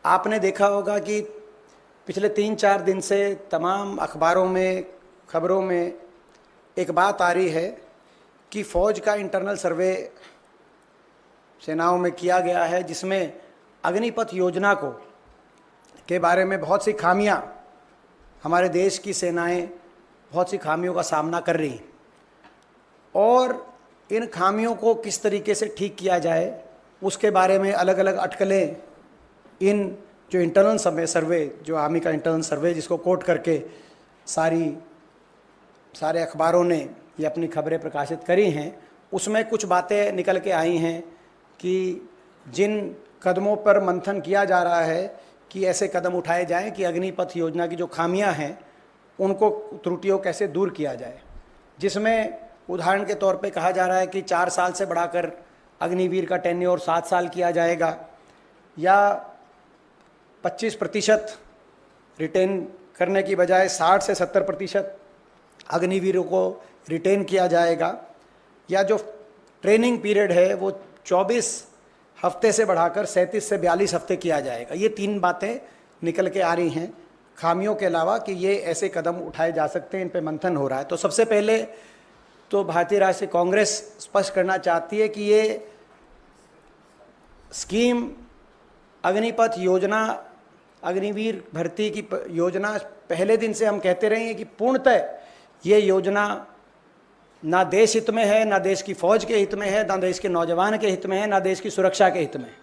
आपने देखा होगा कि पिछले 3-4 दिन से तमाम अखबारों में, खबरों में एक बात आ रही है कि फ़ौज का इंटरनल सर्वे सेनाओं में किया गया है, जिसमें अग्निपथ योजना के बारे में बहुत सी खामियां, हमारे देश की सेनाएं बहुत सी खामियों का सामना कर रही हैं और इन खामियों को किस तरीके से ठीक किया जाए उसके बारे में अलग अलग अटकलें इन जो इंटरनल सर्वे, जो आर्मी का इंटरनल सर्वे जिसको कोट करके सारे अखबारों ने ये अपनी खबरें प्रकाशित करी हैं, उसमें कुछ बातें निकल के आई हैं कि जिन कदमों पर मंथन किया जा रहा है कि ऐसे कदम उठाए जाएं कि अग्निपथ योजना की जो खामियां हैं उनको, त्रुटियों कैसे दूर किया जाए, जिसमें उदाहरण के तौर पे कहा जा रहा है कि 4 साल से बढ़ाकर अग्निवीर का टेन्योर 7 साल किया जाएगा, या 25% रिटेन करने की बजाय 60 से 70% अग्निवीरों को रिटेन किया जाएगा, या जो ट्रेनिंग पीरियड है वो 24 हफ्ते से बढ़ाकर 37 से 42 हफ्ते किया जाएगा। ये 3 बातें निकल के आ रही हैं खामियों के अलावा कि ये ऐसे कदम उठाए जा सकते हैं, इन पे मंथन हो रहा है। तो सबसे पहले तो भारतीय राष्ट्रीय कांग्रेस स्पष्ट करना चाहती है कि ये स्कीम, अग्निपथ योजना, अग्निवीर भर्ती की योजना, पहले दिन से हम कहते रहे हैं कि पूर्णतः ये योजना ना देश हित में है, ना देश की फौज के हित में है, ना देश के नौजवान के हित में है, ना देश की सुरक्षा के हित में।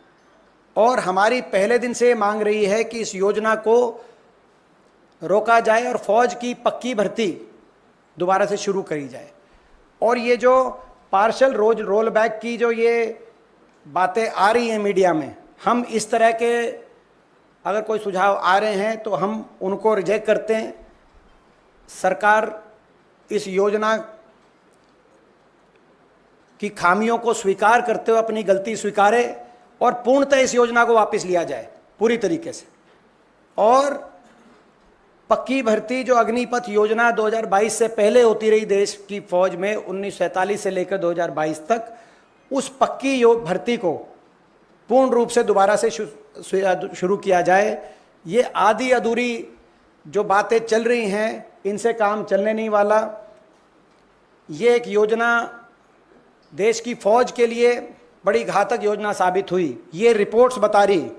और हमारी पहले दिन से मांग रही है कि इस योजना को रोका जाए और फौज की पक्की भर्ती दोबारा से शुरू करी जाए। और ये जो पार्शल रोल बैक की जो ये बातें आ रही हैं मीडिया में, हम इस तरह के अगर कोई सुझाव आ रहे हैं तो हम उनको रिजेक्ट करते हैं। सरकार इस योजना की खामियों को स्वीकार करते हुए अपनी गलती स्वीकारे और पूर्णतः इस योजना को वापस लिया जाए पूरी तरीके से। और पक्की भर्ती जो अग्निपथ योजना 2022 से पहले होती रही देश की फौज में, 1947 से लेकर 2022 तक, उस पक्की भर्ती को पूर्ण रूप से दोबारा से शुरू किया जाए। ये आधी अधूरी जो बातें चल रही हैं, इनसे काम चलने नहीं वाला। ये एक योजना देश की फौज के लिए बड़ी घातक योजना साबित हुई, ये रिपोर्ट्स बता रही।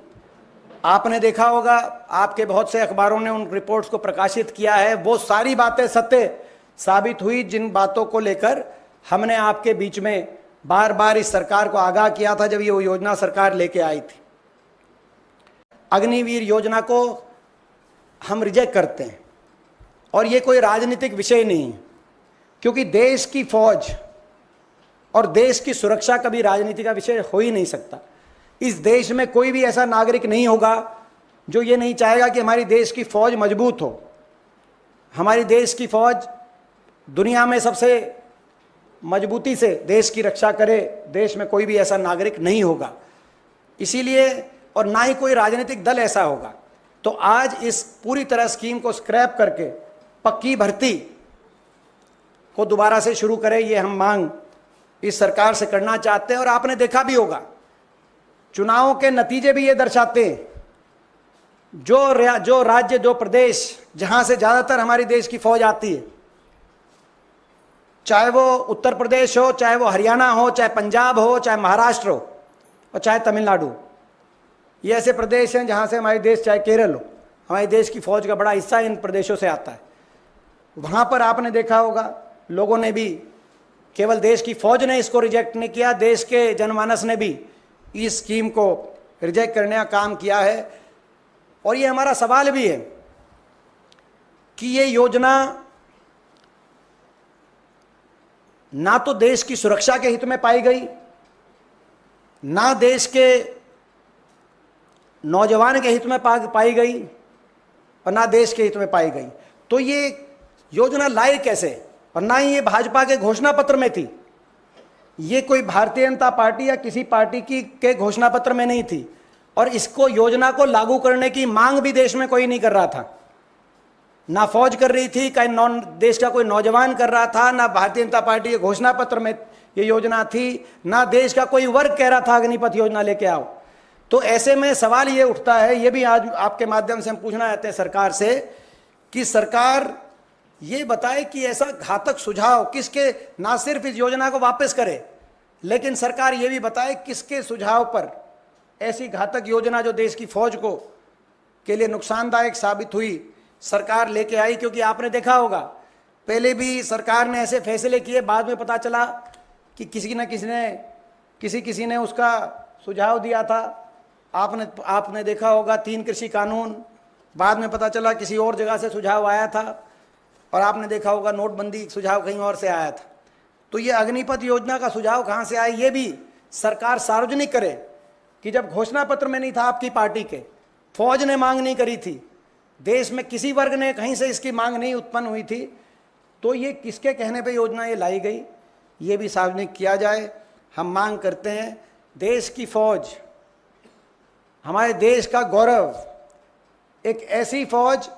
आपने देखा होगा, आपके बहुत से अखबारों ने उन रिपोर्ट्स को प्रकाशित किया है, वो सारी बातें सत्य साबित हुई जिन बातों को लेकर हमने आपके बीच में बार बार इस सरकार को आगाह किया था जब ये योजना सरकार लेके आई थी। अग्निवीर योजना को हम रिजेक्ट करते हैं और ये कोई राजनीतिक विषय नहीं है, क्योंकि देश की फौज और देश की सुरक्षा कभी राजनीति का विषय हो ही नहीं सकता। इस देश में कोई भी ऐसा नागरिक नहीं होगा जो ये नहीं चाहेगा कि हमारी देश की फौज मजबूत हो। हमारी देश की फौज दुनिया में सबसे मजबूती से देश की रक्षा करे, देश में कोई भी ऐसा नागरिक नहीं होगा। इसीलिए, और ना ही कोई राजनीतिक दल ऐसा होगा। तो आज इस पूरी तरह स्कीम को स्क्रैप करके पक्की भर्ती को दोबारा से शुरू करें, ये हम मांग इस सरकार से करना चाहते हैं। और आपने देखा भी होगा, चुनावों के नतीजे भी ये दर्शाते हैं, जो राज्य, जो प्रदेश जहां से ज्यादातर हमारी देश की फौज आती है, चाहे वो उत्तर प्रदेश हो, चाहे वो हरियाणा हो, चाहे पंजाब हो, चाहे महाराष्ट्र हो और चाहे तमिलनाडु, ये ऐसे प्रदेश हैं जहां से हमारी देश, चाहे केरल हो, हमारी देश की फौज का बड़ा हिस्सा इन प्रदेशों से आता है। वहां पर आपने देखा होगा, लोगों ने भी, केवल देश की फौज ने इसको रिजेक्ट नहीं किया, देश के जनमानस ने भी इस स्कीम को रिजेक्ट करने का काम किया है। और ये हमारा सवाल भी है कि ये योजना ना तो देश की सुरक्षा के हित में पाई गई, ना देश के नौजवान के हित में पाई गई, और ना देश के हित में पाई गई। तो ये योजना लाई कैसे? और ना ही ये भाजपा के घोषणा पत्र में थी, ये कोई भारतीय जनता पार्टी या किसी पार्टी के घोषणा पत्र में नहीं थी। और इसको, योजना को लागू करने की मांग भी देश में कोई नहीं कर रहा था, ना फौज कर रही थी, कहीं देश का कोई नौजवान कर रहा था, ना भारतीय जनता पार्टी के घोषणा पत्र में ये योजना थी, ना देश का कोई वर्ग कह रहा था अग्निपथ योजना लेके आओ। तो ऐसे में सवाल ये उठता है, ये भी आज आपके माध्यम से हम पूछना चाहते हैं सरकार से, कि सरकार ये बताए कि ऐसा घातक सुझाव किसके, ना सिर्फ इस योजना को वापस करे, लेकिन सरकार ये भी बताए किसके सुझाव पर ऐसी घातक योजना जो देश की फौज को के लिए नुकसानदायक साबित हुई, सरकार लेके आई। क्योंकि आपने देखा होगा पहले भी सरकार ने ऐसे फैसले किए, बाद में पता चला कि किसी ने उसका सुझाव दिया था। आपने देखा होगा 3 कृषि कानून, बाद में पता चला किसी और जगह से सुझाव आया था। और आपने देखा होगा नोटबंदी सुझाव कहीं और से आया था। तो ये अग्निपथ योजना का सुझाव कहाँ से आया, ये भी सरकार सार्वजनिक करे कि जब घोषणा पत्र में नहीं था आपकी पार्टी के, फौज ने मांग नहीं करी थी, देश में किसी वर्ग ने कहीं से इसकी मांग नहीं उत्पन्न हुई थी, तो ये किसके कहने पे योजना ये लाई गई, ये भी सार्वजनिक किया जाए। हम मांग करते हैं, देश की फौज हमारे देश का गौरव, एक ऐसी फौज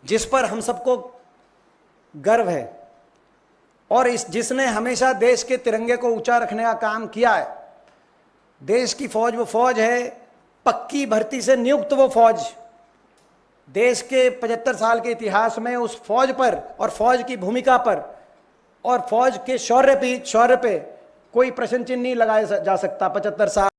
जिस पर हम सबको गर्व है और जिसने हमेशा देश के तिरंगे को ऊंचा रखने का काम किया है। देश की फौज वो फौज है, पक्की भर्ती से नियुक्त वो फौज। देश के 75 साल के इतिहास में उस फौज पर और फौज की भूमिका पर और फौज के शौर्य पे कोई प्रश्न चिन्ह नहीं लगाया जा सकता। 75 साल